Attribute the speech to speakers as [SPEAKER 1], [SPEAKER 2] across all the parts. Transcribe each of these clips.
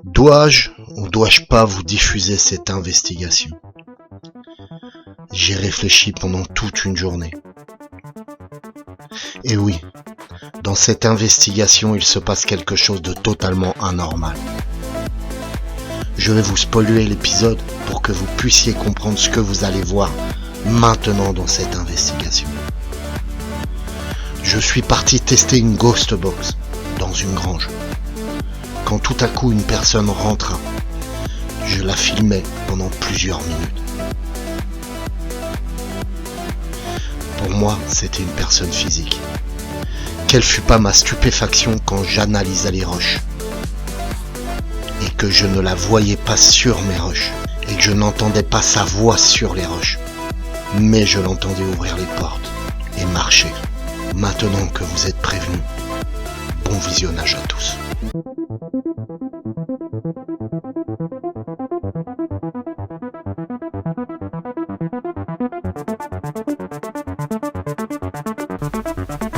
[SPEAKER 1] Dois-je ou dois-je pas vous diffuser cette investigation? J'ai réfléchi pendant toute une journée. Et oui, dans cette investigation, il se passe quelque chose de totalement anormal. Je vais vous spoiler l'épisode pour que vous puissiez comprendre ce que vous allez voir maintenant dans cette investigation. Je suis parti tester une ghost box dans une grange. Quand tout à coup une personne rentra, je la filmais pendant plusieurs minutes. Pour moi, c'était une personne physique. Quelle fut pas ma stupéfaction quand j'analysais les roches et que je ne la voyais pas sur mes roches et que je n'entendais pas sa voix sur les roches, mais je l'entendais ouvrir les portes et marcher. Maintenant que vous êtes prévenus, bon visionnage à tous.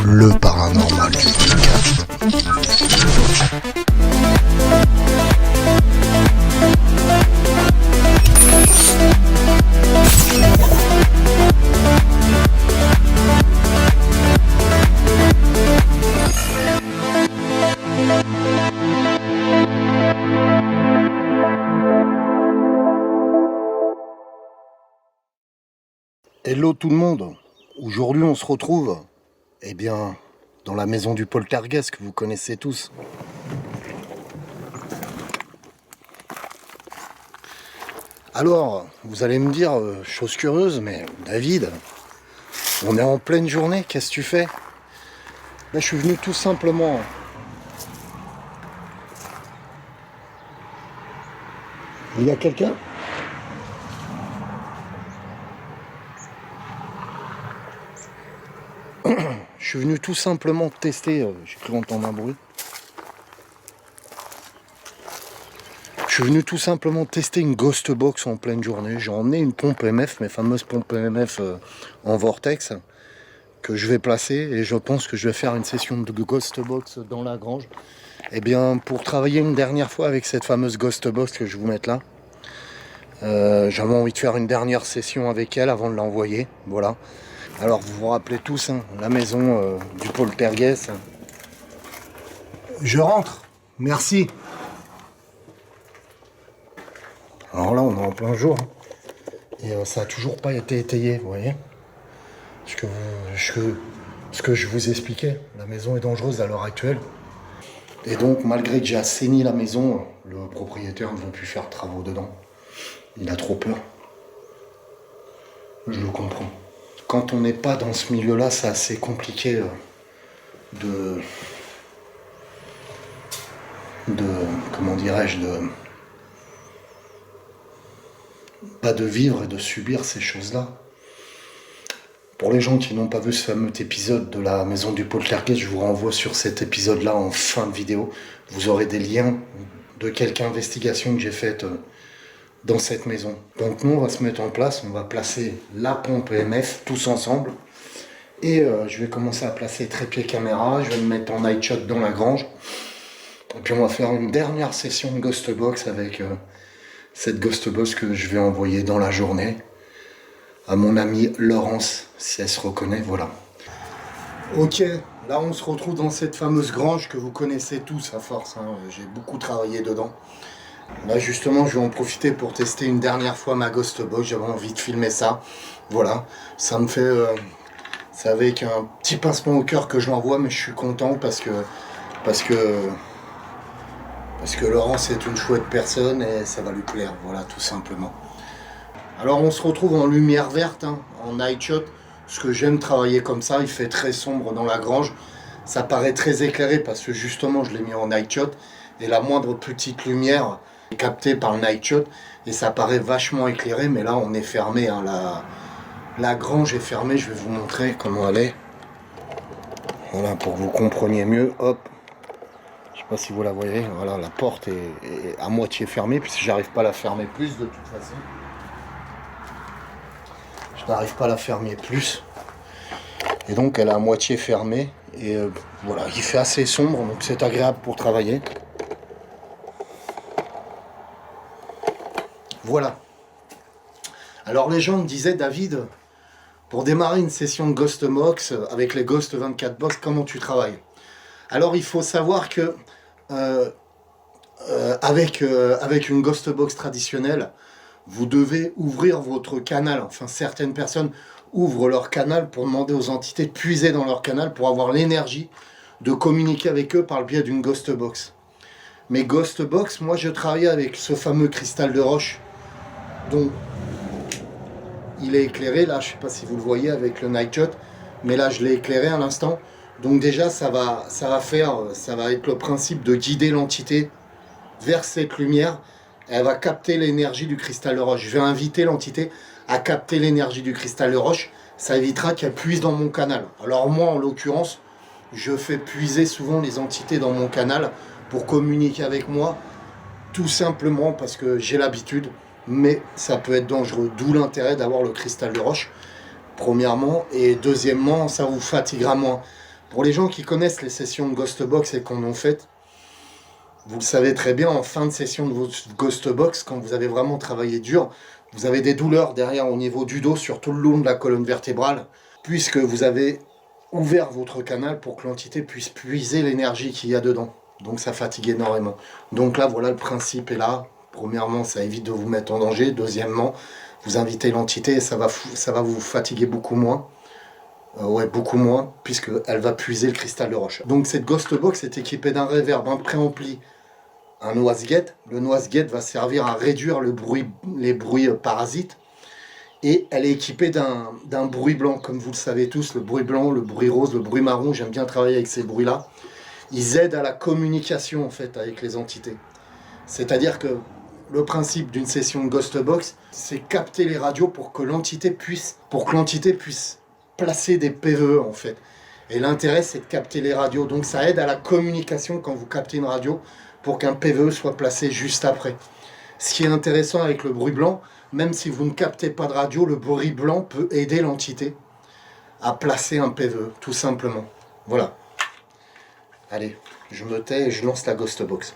[SPEAKER 1] Le paranormal du podcast. Hello tout le monde, aujourd'hui on se retrouve, dans la maison du poltergeist que vous connaissez tous. Alors, vous allez me dire, chose curieuse, mais David, on est en pleine journée, qu'est-ce que tu fais? Là, je suis venu tout simplement... Il y a quelqu'un? Je suis venu tout simplement tester, j'ai cru entendre un bruit. Je suis venu tout simplement tester une ghost box en pleine journée. J'ai emmené une pompe MF, mes fameuses pompes MF en vortex, que je vais placer et je pense que je vais faire une session de ghost box dans la grange. Pour travailler une dernière fois avec cette fameuse ghost box que je vais vous mettre là, j'avais envie de faire une dernière session avec elle avant de l'envoyer. Voilà. Alors vous vous rappelez tous, la maison du poltergeist. Je rentre, merci. Alors là on est en plein jour. Et ça n'a toujours pas été étayé, vous voyez. Ce que je vous expliquais, la maison est dangereuse à l'heure actuelle. Et donc malgré que j'ai assaini la maison, le propriétaire ne veut plus faire de travaux dedans. Il a trop peur. Je le comprends. Quand on n'est pas dans ce milieu-là, c'est assez compliqué de vivre et de subir ces choses-là. Pour les gens qui n'ont pas vu ce fameux épisode de la maison du poltergeist, je vous renvoie sur cet épisode-là en fin de vidéo. Vous aurez des liens de quelques investigations que j'ai faites dans cette maison. Donc nous on va se mettre en place, on va placer la pompe EMF tous ensemble et je vais commencer à placer trépied caméra, je vais me mettre en night shot dans la grange et puis on va faire une dernière session de ghost box avec cette ghost box que je vais envoyer dans la journée à mon amie Laurence, si elle se reconnaît, voilà. Ok, là on se retrouve dans cette fameuse grange que vous connaissez tous à force, j'ai beaucoup travaillé dedans. Là justement je vais en profiter pour tester une dernière fois ma ghost box, j'avais envie de filmer ça, voilà, ça me fait, c'est avec un petit pincement au cœur que je l'envoie, mais je suis content parce que Laurence est une chouette personne et ça va lui plaire, voilà tout simplement. Alors on se retrouve en lumière verte, en night shot, parce que j'aime travailler comme ça, il fait très sombre dans la grange, ça paraît très éclairé parce que justement je l'ai mis en night shot et la moindre petite lumière capté par le night shot et ça paraît vachement éclairé, mais là on est fermé, la grange est fermée, je vais vous montrer comment elle est, voilà, pour que vous compreniez mieux. Hop, je sais pas si vous la voyez, voilà, la porte est à moitié fermée puisque j'arrive pas à la fermer plus de toute façon, je n'arrive pas à la fermer plus et donc elle est à moitié fermée et voilà, il fait assez sombre donc c'est agréable pour travailler. Voilà. Alors les gens me disaient, David, pour démarrer une session de Ghost Box avec les Ghost 24 Box, comment tu travailles? Alors il faut savoir que avec une Ghost Box traditionnelle, vous devez ouvrir votre canal. Enfin, certaines personnes ouvrent leur canal pour demander aux entités de puiser dans leur canal pour avoir l'énergie de communiquer avec eux par le biais d'une Ghost Box. Mais Ghost Box, moi je travaille avec ce fameux cristal de roche dont il est éclairé, là je ne sais pas si vous le voyez avec le Nightshot, mais là je l'ai éclairé à l'instant. Donc déjà ça va être le principe de guider l'entité vers cette lumière. Elle va capter l'énergie du cristal de roche. Je vais inviter l'entité à capter l'énergie du cristal de roche. Ça évitera qu'elle puise dans mon canal. Alors moi en l'occurrence, je fais puiser souvent les entités dans mon canal pour communiquer avec moi, tout simplement parce que j'ai l'habitude, mais ça peut être dangereux, d'où l'intérêt d'avoir le cristal de roche, premièrement, et deuxièmement, ça vous fatiguera moins. Pour les gens qui connaissent les sessions de Ghost Box et qu'on en fait, vous le savez très bien, en fin de session de votre Ghost Box, quand vous avez vraiment travaillé dur, vous avez des douleurs derrière au niveau du dos, sur tout le long de la colonne vertébrale, puisque vous avez ouvert votre canal pour que l'entité puisse puiser l'énergie qu'il y a dedans. Donc ça fatigue énormément. Donc là, voilà, le principe est là. Premièrement, ça évite de vous mettre en danger. Deuxièmement, vous invitez l'entité et ça va vous fatiguer beaucoup moins. Ouais, beaucoup moins, puisqu'elle va puiser le cristal de roche. Donc cette Ghost Box est équipée d'un reverb, un préampli, un noise gate. Le noise gate va servir à réduire les bruits parasites. Et elle est équipée d'un bruit blanc, comme vous le savez tous, le bruit blanc, le bruit rose, le bruit marron. J'aime bien travailler avec ces bruits-là. Ils aident à la communication en fait avec les entités. C'est-à-dire que le principe d'une session de Ghost Box, c'est capter les radios pour que l'entité puisse placer des PVE en fait. Et l'intérêt c'est de capter les radios. Donc ça aide à la communication quand vous captez une radio pour qu'un PVE soit placé juste après. Ce qui est intéressant avec le bruit blanc, même si vous ne captez pas de radio, le bruit blanc peut aider l'entité à placer un PVE, tout simplement. Voilà. Allez, je me tais et je lance la Ghost Box.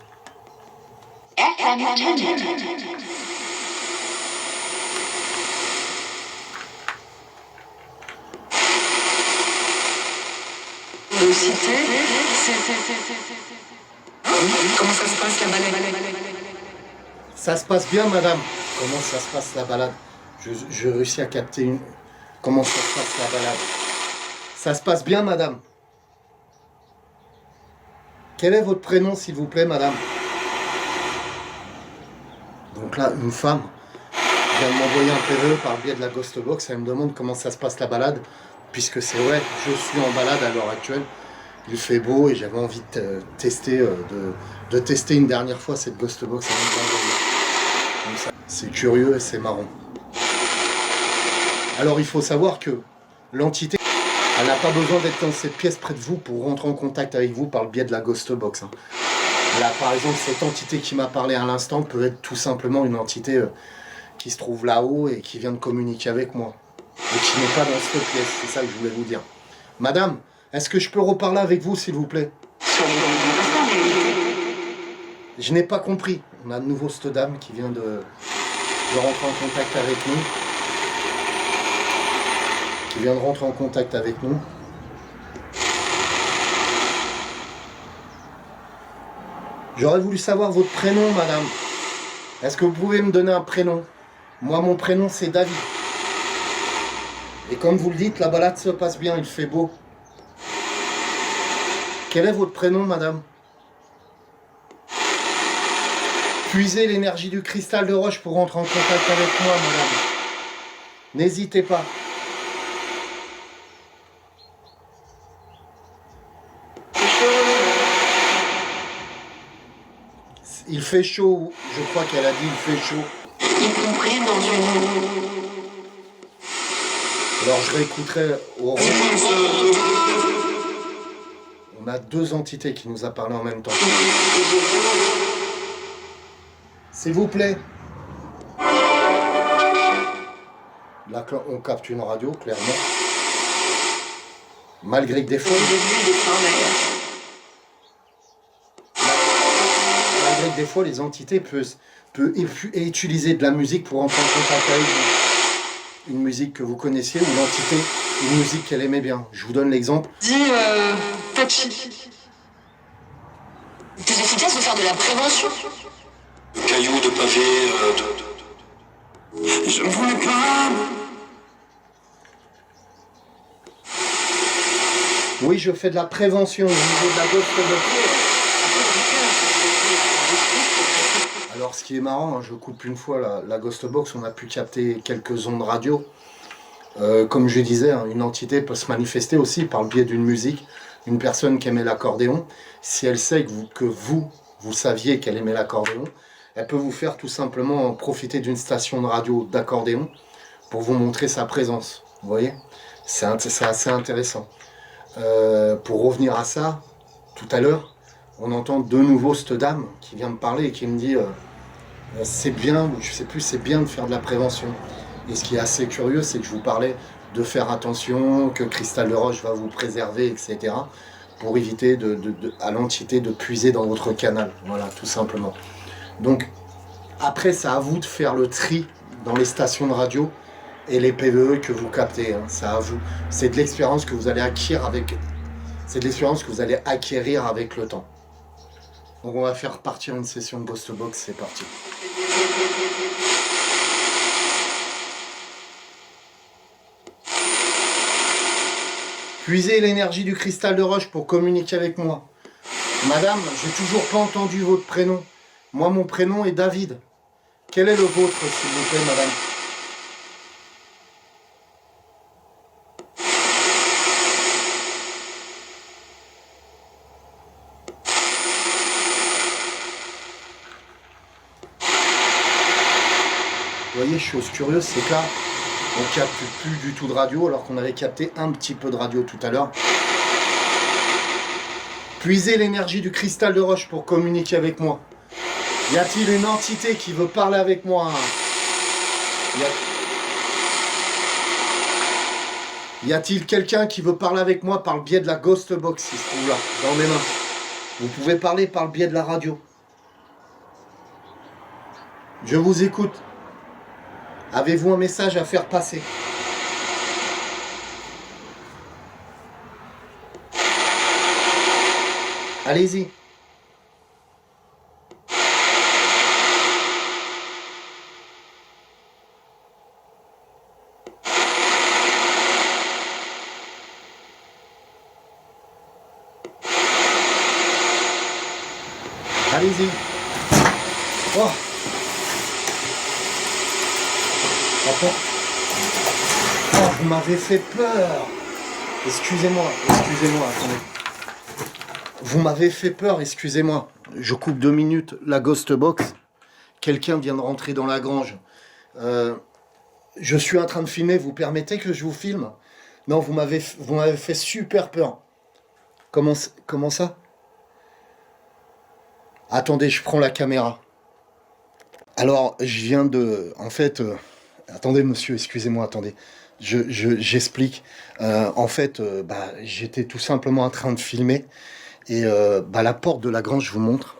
[SPEAKER 2] Comment ça se passe la balade?
[SPEAKER 1] Ça se passe bien, madame. Comment ça se passe la balade? Je réussis à capter une... Comment ça se passe la balade? Ça se passe bien, madame. Quel est votre prénom, s'il vous plaît, madame? Donc là, une femme vient de m'envoyer un PVE par le biais de la Ghost Box. Elle me demande comment ça se passe la balade. Puisque c'est vrai, je suis en balade à l'heure actuelle. Il fait beau et j'avais envie de tester, de tester une dernière fois cette Ghost Box. C'est curieux et c'est marrant. Alors il faut savoir que l'entité, elle n'a pas besoin d'être dans cette pièce près de vous pour rentrer en contact avec vous par le biais de la Ghost Box. Là par exemple, cette entité qui m'a parlé à l'instant peut être tout simplement une entité qui se trouve là-haut et qui vient de communiquer avec moi. Et qui n'est pas dans cette pièce, c'est ça que je voulais vous dire. Madame, est-ce que je peux reparler avec vous s'il vous plaît? Je n'ai pas compris. On a de nouveau cette dame qui vient de rentrer en contact avec nous. Qui vient de rentrer en contact avec nous. J'aurais voulu savoir votre prénom, madame. Est-ce que vous pouvez me donner un prénom? Moi, mon prénom, c'est David. Et comme vous le dites, la balade se passe bien, il fait beau. Quel est votre prénom, madame? Puisez l'énergie du cristal de roche pour rentrer en contact avec moi, madame. N'hésitez pas. Il fait chaud, je crois qu'elle a dit il fait chaud.
[SPEAKER 2] Y compris dans une...
[SPEAKER 1] Alors je réécouterai au... On a deux entités qui nous a parlé en même temps. S'il vous plaît. Là, on capte une radio, clairement. Malgré que des fois... des fois, les entités peuvent utiliser de la musique pour entrer en contact avec vous. Une musique que vous connaissiez ou l'entité, une musique qu'elle aimait bien. Je vous donne l'exemple.
[SPEAKER 2] Dis, touchy. Plus efficace de faire de la prévention.
[SPEAKER 3] De cailloux, de pavés, Je ne voulais pas.
[SPEAKER 1] Oui, je fais de la prévention au niveau de la ghost box. Alors, ce qui est marrant, hein, je coupe une fois la ghost box, on a pu capter quelques ondes radio. Comme je disais, hein, une entité peut se manifester aussi par le biais d'une musique. Une personne qui aimait l'accordéon, si elle sait que vous saviez qu'elle aimait l'accordéon, elle peut vous faire tout simplement profiter d'une station de radio d'accordéon pour vous montrer sa présence. Vous voyez, c'est assez intéressant. Pour revenir à ça, tout à l'heure, on entend de nouveau cette dame qui vient me parler et qui me dit c'est bien, je sais plus, c'est bien de faire de la prévention. Et ce qui est assez curieux, c'est que je vous parlais de faire attention, que Cristal de Roche va vous préserver, etc. pour éviter à l'entité de puiser dans votre canal. Voilà, tout simplement. Donc, après, c'est à vous de faire le tri dans les stations de radio et les PVE que vous captez. Hein. C'est à vous. C'est de l'expérience que vous allez acquérir avec... C'est de l'expérience que vous allez acquérir avec le temps. Donc, on va faire partir une session de Ghost Box. C'est parti. Puisez l'énergie du cristal de roche pour communiquer avec moi. Madame, j'ai toujours pas entendu votre prénom. Moi, mon prénom est David. Quel est le vôtre, s'il vous plaît, madame? Vous voyez, chose curieuse, c'est que là, on capte plus du tout de radio, alors qu'on avait capté un petit peu de radio tout à l'heure. Puisez l'énergie du cristal de roche pour communiquer avec moi. Y a-t-il une entité qui veut parler avec moi? Y a-t-il quelqu'un qui veut parler avec moi par le biais de la Ghost Box qui se trouve là, dans mes mains? Vous pouvez parler par le biais de la radio. Je vous écoute. Avez-vous un message à faire passer? Allez-y. Allez-y. Oh. Attends. Oh, vous m'avez fait peur. Excusez-moi, attendez. Vous m'avez fait peur, excusez-moi. Je coupe 2 minutes la Ghost Box. Quelqu'un vient de rentrer dans la grange. Je suis en train de filmer, vous permettez que je vous filme? Non, vous m'avez fait super peur. Comment ça? Attendez, je prends la caméra. Alors, je viens de... En fait... attendez, monsieur, excusez-moi, attendez. J'explique. En fait, j'étais tout simplement en train de filmer. Et la porte de la grange, je vous montre.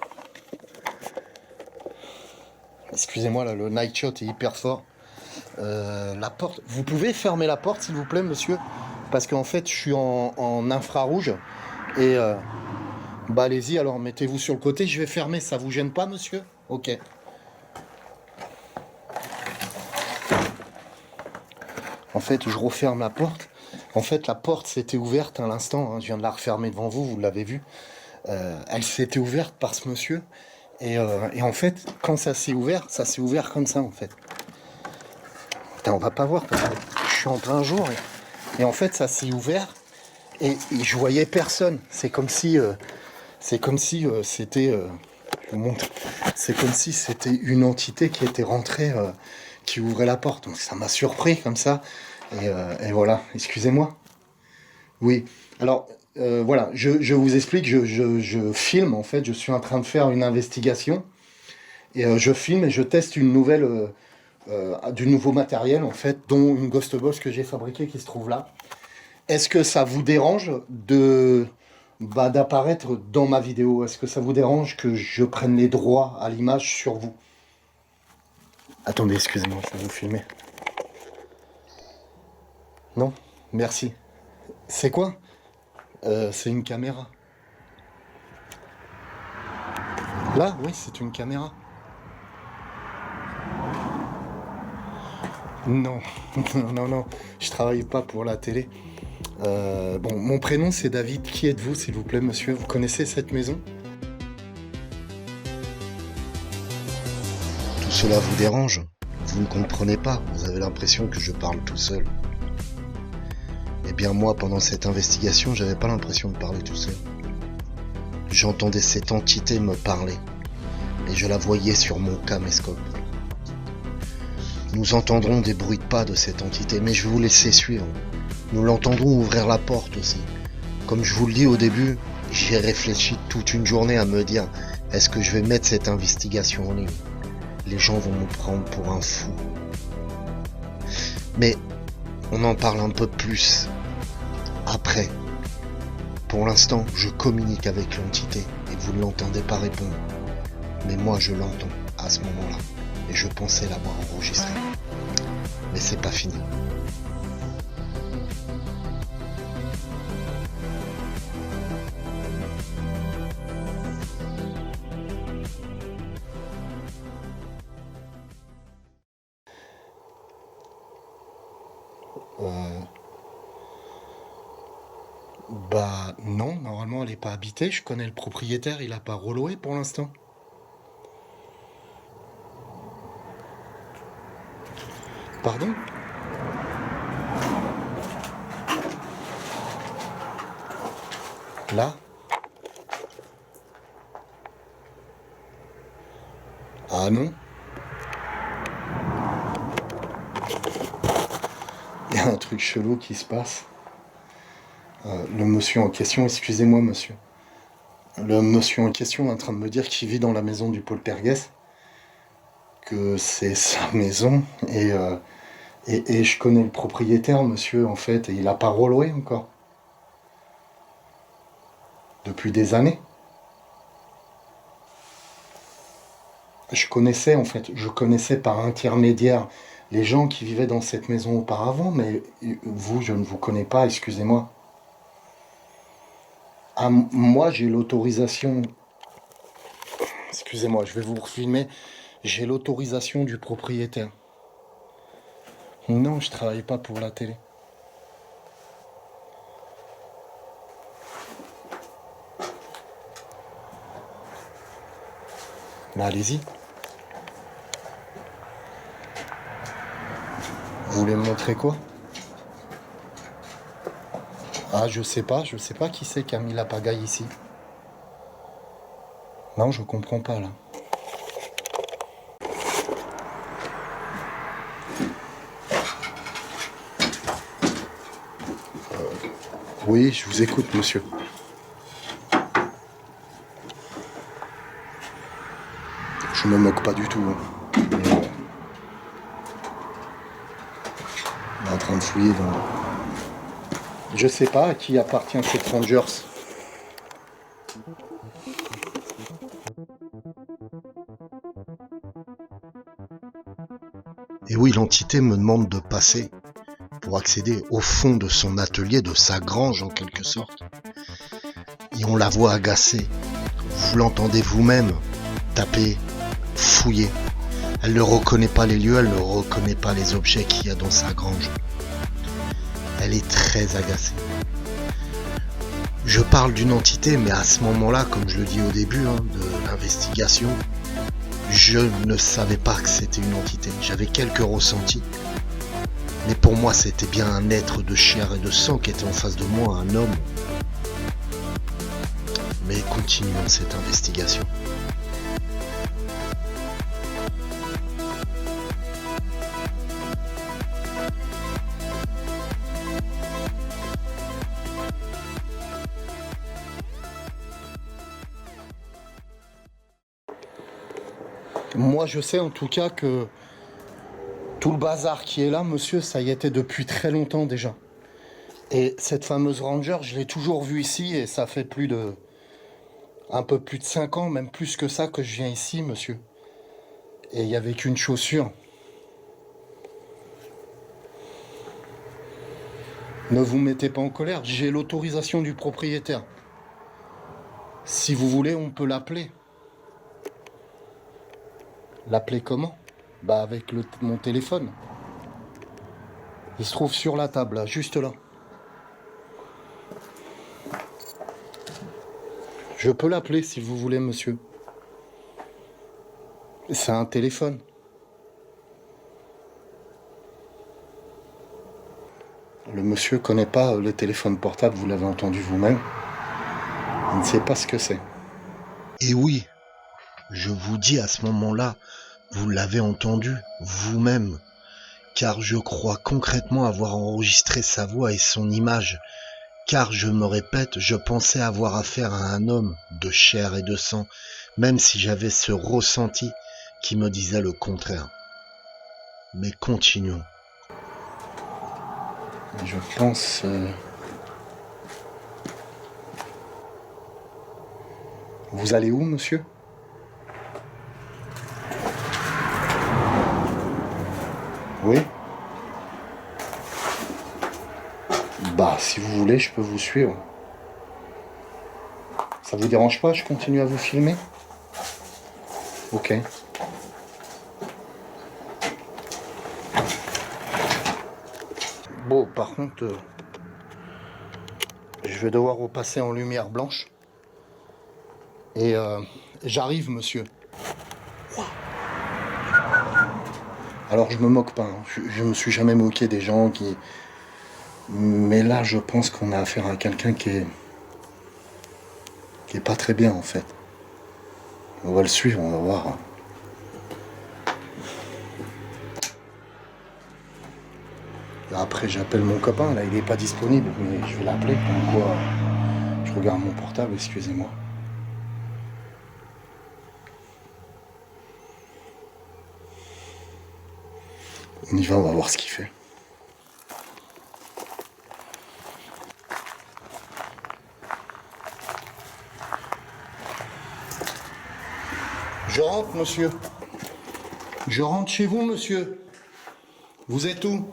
[SPEAKER 1] Excusez-moi, là, le night shot est hyper fort. La porte... Vous pouvez fermer la porte, s'il vous plaît, monsieur? Parce qu'en fait, je suis en infrarouge. Et... allez-y, alors, mettez-vous sur le côté. Je vais fermer, ça vous gêne pas, monsieur? Ok. En fait, je referme la porte. En fait, la porte s'était ouverte à l'instant. Hein, je viens de la refermer devant vous, vous l'avez vu. Elle s'était ouverte par ce monsieur. Et en fait, quand ça s'est ouvert comme ça, en fait. Putain, on va pas voir parce que je suis en plein jour. Et en fait, ça s'est ouvert. Et je voyais personne. C'est comme si c'était... je vous montre. C'est comme si c'était une entité qui était rentrée... qui ouvrait la porte, donc ça m'a surpris comme ça, et voilà, excusez-moi. Oui, alors, voilà, je vous explique, je filme, en fait, je suis en train de faire une investigation, et je filme et je teste du nouveau matériel, en fait, dont une Ghost Box que j'ai fabriquée qui se trouve là. Est-ce que ça vous dérange de d'apparaître dans ma vidéo. Est-ce que ça vous dérange que je prenne les droits à l'image sur vous? Attendez, excusez-moi, je vais vous filmer. Non? Merci. C'est quoi? C'est une caméra. Là, oui, c'est une caméra. Non, non, non, je travaille pas pour la télé. Bon, mon prénom c'est David. Qui êtes-vous, s'il vous plaît, monsieur? Vous connaissez cette maison?
[SPEAKER 4] Tout cela vous dérange? Vous ne comprenez pas, vous avez l'impression que je parle tout seul. Eh bien moi, pendant cette investigation, j'avais pas l'impression de parler tout seul. J'entendais cette entité me parler, et je la voyais sur mon caméscope. Nous entendrons des bruits de pas de cette entité, mais je vais vous laisser suivre. Nous l'entendrons ouvrir la porte aussi. Comme je vous le dis au début, j'ai réfléchi toute une journée à me dire, est-ce que je vais mettre cette investigation en ligne? Les gens vont me prendre pour un fou. Mais on en parle un peu plus après. Pour l'instant, je communique avec l'entité et vous ne l'entendez pas répondre. Mais moi, je l'entends à ce moment-là et je pensais l'avoir enregistré. Mais c'est pas fini.
[SPEAKER 1] Bah non, normalement elle n'est pas habitée. Je connais le propriétaire, il a pas reloué pour l'instant. Pardon? Là? Ah non? Il y a un truc chelou qui se passe. Le monsieur en question, excusez-moi monsieur. Le monsieur en question est en train de me dire qu'il vit dans la maison du poltergeist, que c'est sa maison, et je connais le propriétaire, monsieur, en fait, et il a pas reloué encore. Depuis des années. Je connaissais par intermédiaire les gens qui vivaient dans cette maison auparavant, mais vous, je ne vous connais pas, excusez-moi. Ah, moi, j'ai l'autorisation. Excusez-moi, je vais vous filmer. J'ai l'autorisation du propriétaire. Non, je travaille pas pour la télé. Mais allez-y. Vous voulez me montrer quoi? Ah, je sais pas qui c'est qui a mis la pagaille ici. Non, je comprends pas là. Oui, je vous écoute, monsieur. Je me moque pas du tout. Hein. Mais, on est en train de fouiller dans... Je sais pas à qui appartient cette Rangers.
[SPEAKER 4] Et oui, l'entité me demande de passer pour accéder au fond de son atelier, de sa grange en quelque sorte. Et on la voit agacée. Vous l'entendez vous-même taper, fouiller. Elle ne reconnaît pas les lieux, elle ne reconnaît pas les objets qu'il y a dans sa grange. Elle est très agacée. Je parle d'une entité, mais à ce moment-là, comme je le dis au début de l'investigation, je ne savais pas que c'était une entité. J'avais quelques ressentis. Mais pour moi, c'était bien un être de chair et de sang qui était en face de moi, un homme. Mais continuons cette investigation.
[SPEAKER 1] Moi, je sais en tout cas que tout le bazar qui est là, monsieur, ça y était depuis très longtemps déjà. Et cette fameuse Ranger, je l'ai toujours vue ici et ça fait un peu plus de 5 ans, même plus que ça, que je viens ici, monsieur. Et il n'y avait qu'une chaussure. Ne vous mettez pas en colère, j'ai l'autorisation du propriétaire. Si vous voulez, on peut l'appeler. L'appeler comment? Bah avec mon téléphone. Il se trouve sur la table, là, juste là. Je peux l'appeler si vous voulez, monsieur. C'est un téléphone. Le monsieur connaît pas les téléphones portables, vous l'avez entendu vous-même. Il ne sait pas ce que c'est.
[SPEAKER 4] Et oui, je vous dis à ce moment-là, vous l'avez entendu vous-même, car je crois concrètement avoir enregistré sa voix et son image, car je me répète, je pensais avoir affaire à un homme de chair et de sang, même si j'avais ce ressenti qui me disait le contraire. Mais continuons.
[SPEAKER 1] Je pense... Vous allez où, monsieur? Oui? Bah, si vous voulez, je peux vous suivre. Ça vous dérange pas, je continue à vous filmer? Ok. Bon, par contre, je vais devoir repasser en lumière blanche. Et j'arrive, monsieur. Alors, je me moque pas. Hein. Je me suis jamais moqué des gens qui... Mais là, je pense qu'on a affaire à quelqu'un qui est pas très bien, en fait. On va le suivre, on va voir. Après, j'appelle mon copain, là, il est pas disponible, mais je vais l'appeler, comme quoi je regarde mon portable, excusez-moi. On y va, on va voir ce qu'il fait. Je rentre, monsieur. Je rentre chez vous, monsieur. Vous êtes où?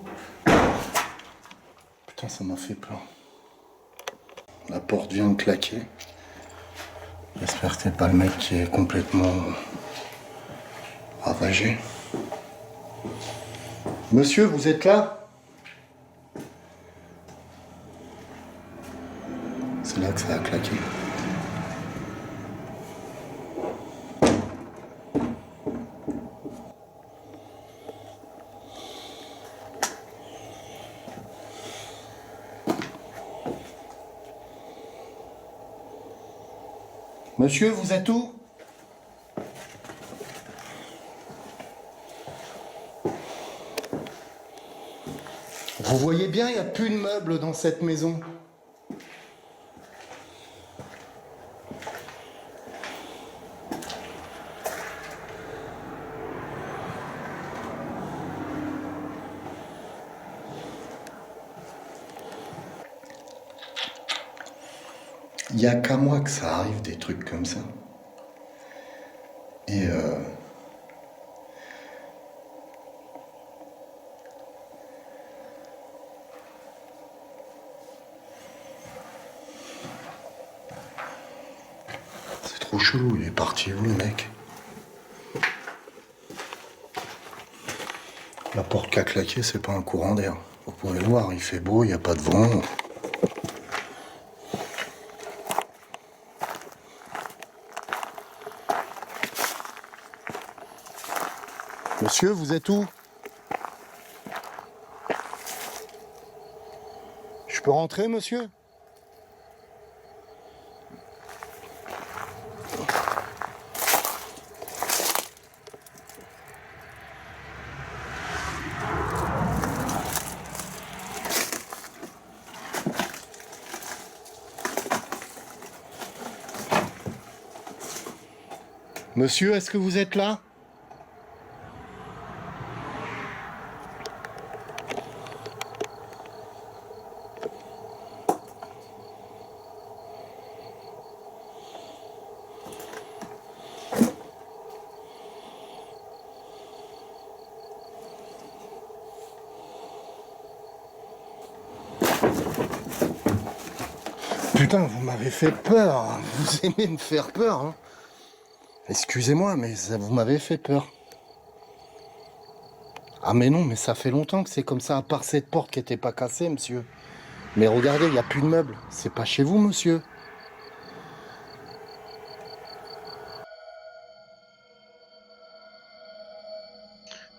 [SPEAKER 1] Putain, ça m'a fait peur. La porte vient de claquer. J'espère que c'est pas le mec qui est complètement ravagé. Monsieur, vous êtes là? C'est là que ça a claqué. Monsieur, vous êtes où? Vous voyez bien, il n'y a plus de meubles dans cette maison. Il n'y a qu'à moi que ça arrive, des trucs comme ça. Et c'est trop chelou, il est parti où le mec? La porte qui a claqué, c'est pas un courant d'air. Vous pouvez le voir, il fait beau, il n'y a pas de vent. Monsieur, vous êtes où? Je peux rentrer, monsieur? Monsieur, est-ce que vous êtes là? putain, vous m'avez fait peur. Vous aimez me faire peur, hein. Excusez-moi, mais vous m'avez fait peur. Ah mais non, mais ça fait longtemps que c'est comme ça, à part cette porte qui n'était pas cassée, monsieur. Mais regardez, il n'y a plus de meubles. C'est pas chez vous, monsieur.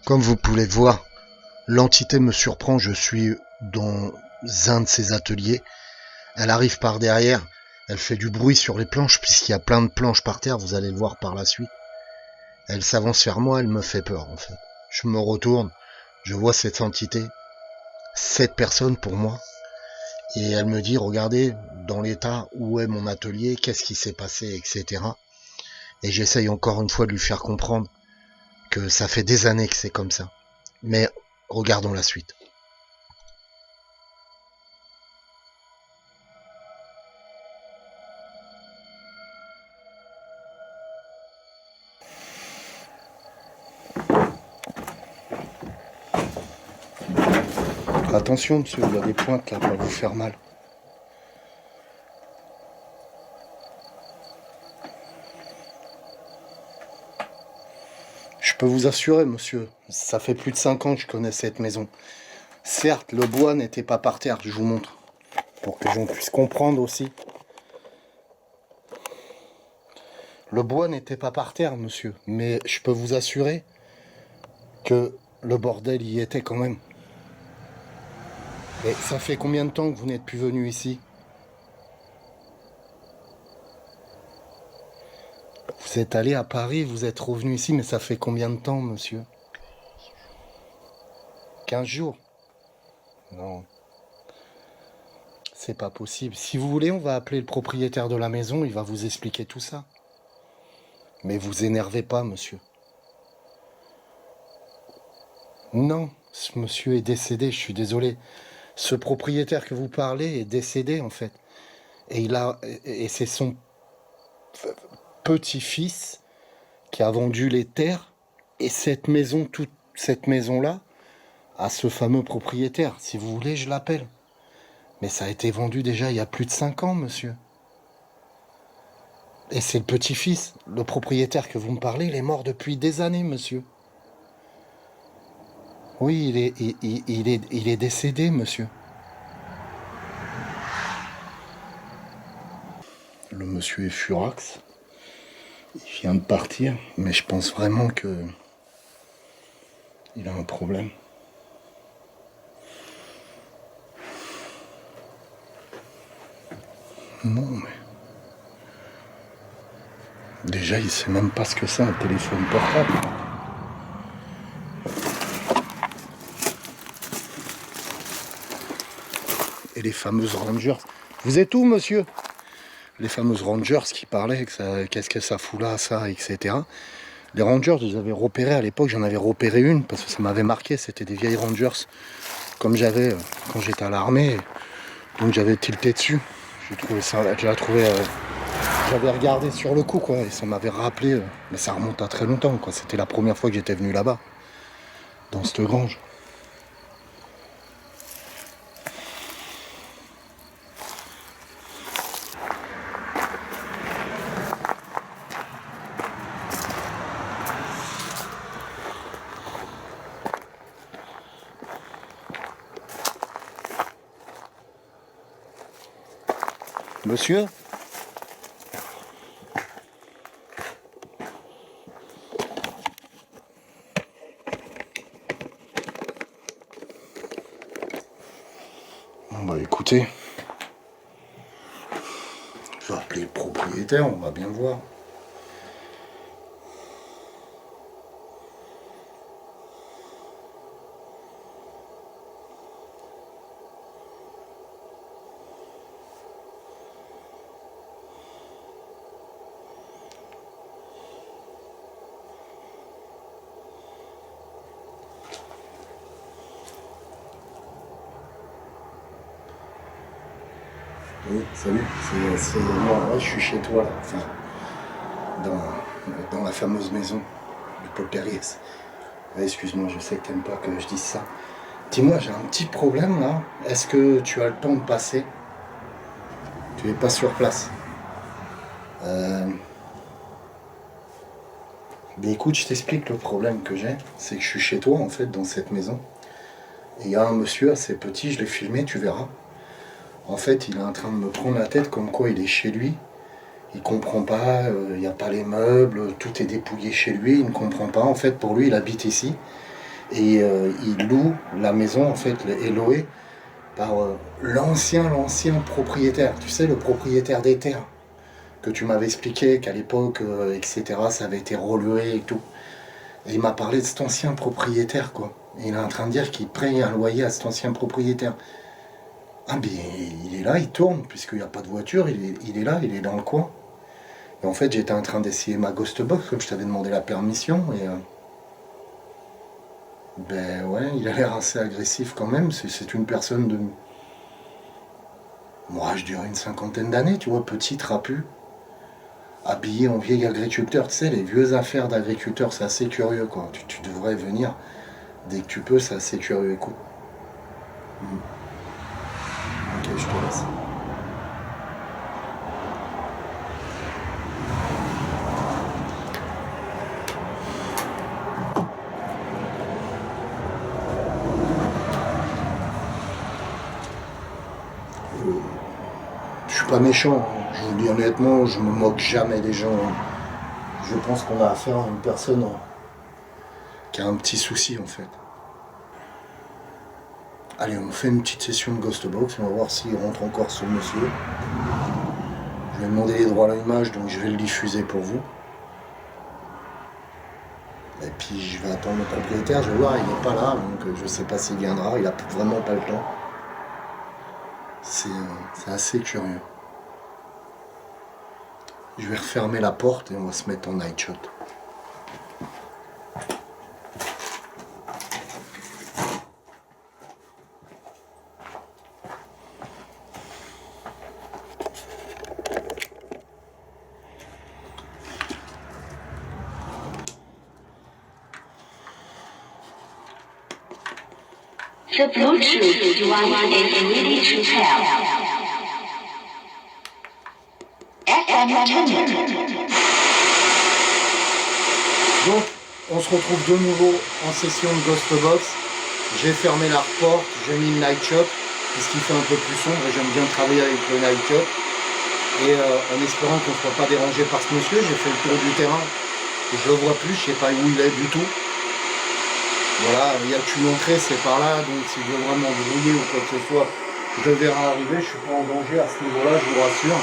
[SPEAKER 4] Comme vous pouvez le voir, l'entité me surprend, je suis dans un de ses ateliers. Elle arrive par derrière, elle fait du bruit sur les planches, puisqu'il y a plein de planches par terre, vous allez le voir par la suite. Elle s'avance vers moi, elle me fait peur en fait. Je me retourne, je vois cette entité, cette personne pour moi, et elle me dit, regardez, dans l'état, où est mon atelier, qu'est-ce qui s'est passé, etc. Et j'essaye encore une fois de lui faire comprendre que ça fait des années que c'est comme ça. Mais regardons la suite.
[SPEAKER 1] Attention, monsieur, il y a des pointes là, pour vous faire mal. Je peux vous assurer, monsieur, ça fait plus de 5 ans que je connais cette maison. Certes, le bois n'était pas par terre, je vous montre, pour que j'en puisse comprendre aussi. Le bois n'était pas par terre, monsieur, mais je peux vous assurer que le bordel y était quand même. Et ça fait combien de temps que vous n'êtes plus venu ici? Vous êtes allé à Paris, vous êtes revenu ici, mais ça fait combien de temps, monsieur? 15 jours? Non. C'est pas possible. Si vous voulez, on va appeler le propriétaire de la maison, il va vous expliquer tout ça. Mais vous énervez pas, monsieur. Non, ce monsieur est décédé, je suis désolé. Ce propriétaire que vous parlez est décédé, en fait. Et c'est son petit-fils qui a vendu les terres et cette maison, toute cette maison-là, à ce fameux propriétaire. Si vous voulez, je l'appelle. Mais ça a été vendu déjà il y a plus de 5 ans, monsieur. Et c'est le petit-fils, le propriétaire que vous me parlez, il est mort depuis des années, monsieur. Oui, il est décédé, monsieur. Le monsieur est furax. Il vient de partir, mais je pense vraiment que il a un problème. Non, mais... Déjà, il sait même pas ce que c'est un téléphone portable. Et les fameuses Rangers. Vous êtes où, monsieur? Les fameuses Rangers qui parlaient, qu'est-ce que ça fout là, ça, etc. Les Rangers, je les avais repérés à l'époque, j'en avais repéré une, parce que ça m'avait marqué, c'était des vieilles Rangers, comme j'avais quand j'étais à l'armée, donc j'avais tilté dessus. J'ai trouvé ça, j'avais regardé sur le coup, quoi, et ça m'avait rappelé, mais ça remonte à très longtemps, quoi. C'était la première fois que j'étais venu là-bas, dans cette grange. Monsieur? Bon bah écoutez, je vais appeler le propriétaire, on va bien voir. Oui, salut, c'est moi, ouais, je suis chez toi là, enfin, dans la fameuse maison du poltergeist. Ouais, excuse-moi, je sais que t'aimes pas que je dise ça. Dis-moi, j'ai un petit problème là, est-ce que tu as le temps de passer? Tu es pas sur place. Mais écoute, je t'explique le problème que j'ai. C'est que je suis chez toi, en fait, dans cette maison. Et il y a un monsieur assez petit, je l'ai filmé, tu verras. En fait, il est en train de me prendre la tête comme quoi il est chez lui. Il comprend pas, il n'y a pas les meubles, tout est dépouillé chez lui, il ne comprend pas. En fait, pour lui, il habite ici. Et il loue la maison, en fait, est louée par l'ancien propriétaire. Tu sais, le propriétaire des terres. Que tu m'avais expliqué qu'à l'époque, etc., ça avait été reloué et tout. Et il m'a parlé de cet ancien propriétaire, quoi. Et il est en train de dire qu'il paye un loyer à cet ancien propriétaire. Ah, mais il est là, il tourne, puisqu'il n'y a pas de voiture, il est là, il est dans le coin. Et en fait, j'étais en train d'essayer ma ghost box, comme je t'avais demandé la permission, et... ben ouais, il a l'air assez agressif quand même, c'est une personne de... Moi, je dirais une cinquantaine d'années, tu vois, petit, trapu. Habillé en vieil agriculteur, tu sais, les vieux affaires d'agriculteur, c'est assez curieux, quoi. Tu devrais venir dès que tu peux, c'est assez curieux, écoute. Ok, je te laisse. Je suis pas méchant, je vous le dis honnêtement, je me moque jamais des gens. Je pense qu'on a affaire à une personne qui a un petit souci en fait. Allez, on fait une petite session de Ghost Box, on va voir s'il rentre encore ce monsieur. Je vais demander les droits à l'image, donc je vais le diffuser pour vous. Et puis je vais attendre le propriétaire, je vais voir, il n'est pas là, donc je sais pas s'il viendra, il a vraiment pas le temps. C'est assez curieux. Je vais refermer la porte et on va se mettre en night shot.
[SPEAKER 2] The Bluetooth device is ready to pair. FM tuner.
[SPEAKER 1] Donc, on se retrouve de nouveau en session de Ghost Box. J'ai fermé la porte, j'ai mis le night shot, puisqu'il fait un peu plus sombre et j'aime bien travailler avec le night shot. Et en espérant qu'on ne soit pas dérangé par ce monsieur, j'ai fait le tour du terrain. Je le vois plus, je sais pas où il est du tout. Voilà, il y a qu'une entrée, c'est par là, donc si je veux vraiment brouiller ou quoi que ce soit, je le verrai arriver, je suis pas en danger à ce niveau-là, je vous rassure.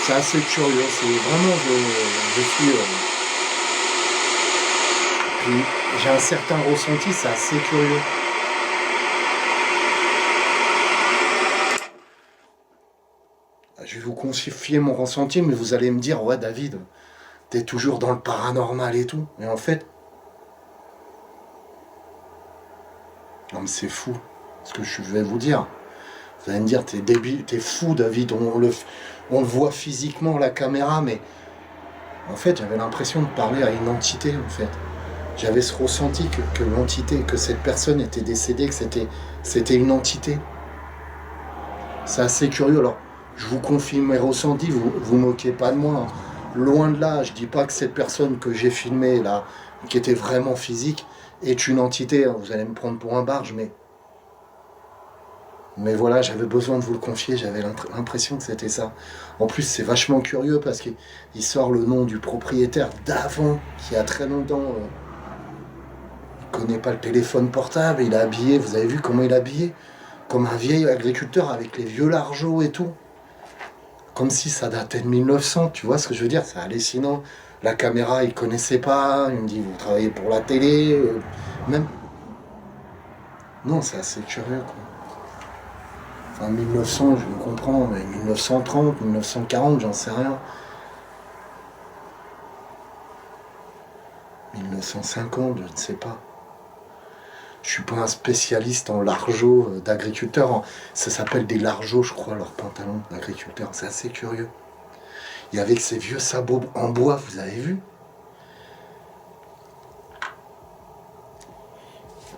[SPEAKER 1] C'est assez curieux, c'est vraiment, je suis... Puis j'ai un certain ressenti, c'est assez curieux. Je vais vous confier mon ressenti, mais vous allez me dire, ouais David, t'es toujours dans le paranormal et tout. Mais en fait, non mais c'est fou, ce que je vais vous dire. Vous allez me dire, t'es débile, t'es fou David, on le voit physiquement la caméra, mais en fait j'avais l'impression de parler à une entité en fait. J'avais ce ressenti que l'entité, que cette personne était décédée, que c'était une entité. C'est assez curieux. Alors, je vous confie mes ressentis, vous moquez pas de moi. Loin de là, je dis pas que cette personne que j'ai filmée là, qui était vraiment physique, est une entité. Vous allez me prendre pour un barge, mais voilà, j'avais besoin de vous le confier, j'avais l'impression que c'était ça. En plus, c'est vachement curieux parce qu'il sort le nom du propriétaire d'avant, qui a très longtemps... il connaît pas le téléphone portable, il est habillé, vous avez vu comment il est habillé? Comme un vieil agriculteur avec les vieux largeaux et tout. Comme si ça datait de 1900, tu vois ce que je veux dire? C'est hallucinant. La caméra, il connaissait pas, il me dit, vous travaillez pour la télé, même... Non, c'est assez curieux, quoi. Enfin, 1900, je le comprends, mais 1930, 1940, j'en sais rien. 1950, je ne sais pas. Je suis pas un spécialiste en largeaux d'agriculteurs. Ça s'appelle des largeaux, je crois, leurs pantalons d'agriculteurs. C'est assez curieux. Et avec ces vieux sabots en bois, vous avez vu?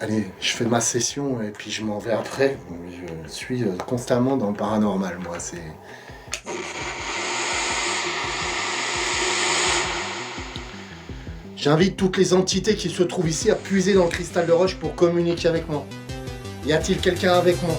[SPEAKER 1] Allez, je fais ma session et puis je m'en vais après. Je suis constamment dans le paranormal, moi. J'invite toutes les entités qui se trouvent ici à puiser dans le cristal de roche pour communiquer avec moi. Y a-t-il quelqu'un avec moi?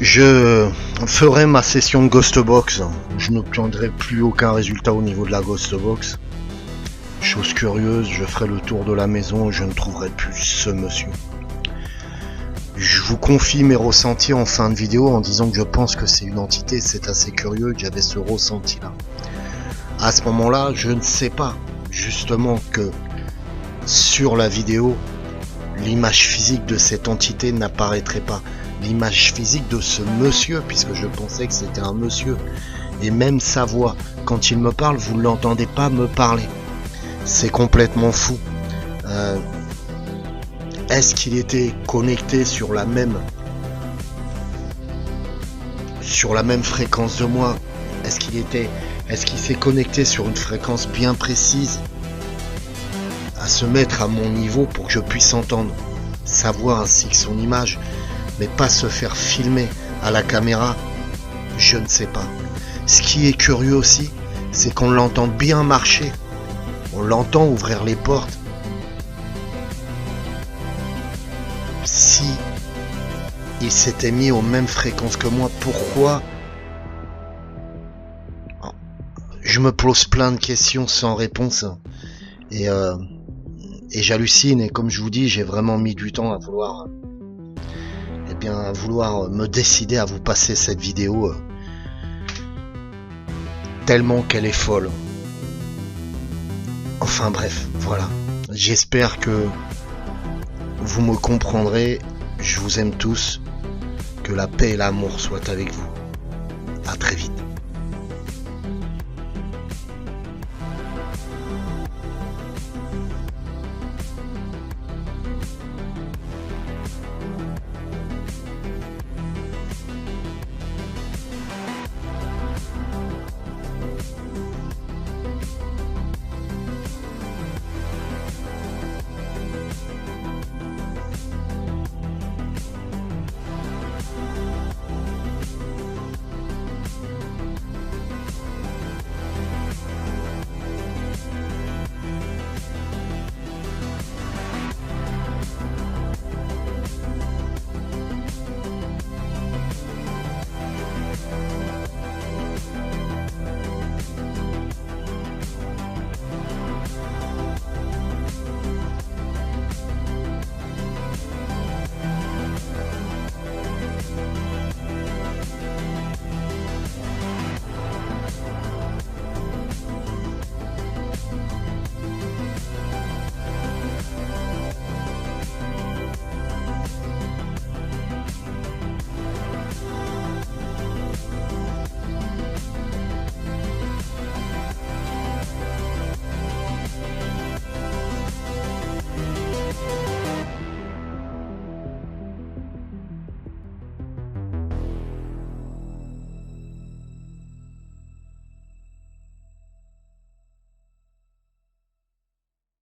[SPEAKER 4] Je ferai ma session de Ghostbox. Je n'obtiendrai plus aucun résultat au niveau de la Ghostbox. Chose curieuse, je ferai le tour de la maison et je ne trouverai plus ce monsieur. Je vous confie mes ressentis en fin de vidéo en disant que je pense que c'est une entité. C'est assez curieux que j'avais ce ressenti là. À ce moment là, je ne sais pas justement que sur la vidéo, l'image physique de cette entité n'apparaîtrait pas. L'image physique de ce monsieur, puisque je pensais que c'était un monsieur. Et même sa voix, quand il me parle, vous ne l'entendez pas me parler. C'est complètement fou. Est-ce qu'il était connecté sur la même fréquence de moi? Est-ce qu'il s'est connecté sur une fréquence bien précise à se mettre à mon niveau pour que je puisse entendre sa voix ainsi que son image, mais pas se faire filmer à la caméra? Je ne sais pas. Ce qui est curieux aussi, c'est qu'on l'entend bien marcher. On l'entend ouvrir les portes. Si il s'était mis aux mêmes fréquences que moi, pourquoi? Je me pose plein de questions sans réponse. Et j'hallucine. Et comme je vous dis, j'ai vraiment mis du temps à vouloir me décider à vous passer cette vidéo. Tellement qu'elle est folle. Enfin bref, voilà. J'espère que vous me comprendrez. Je vous aime tous. Que la paix et l'amour soient avec vous. À très vite.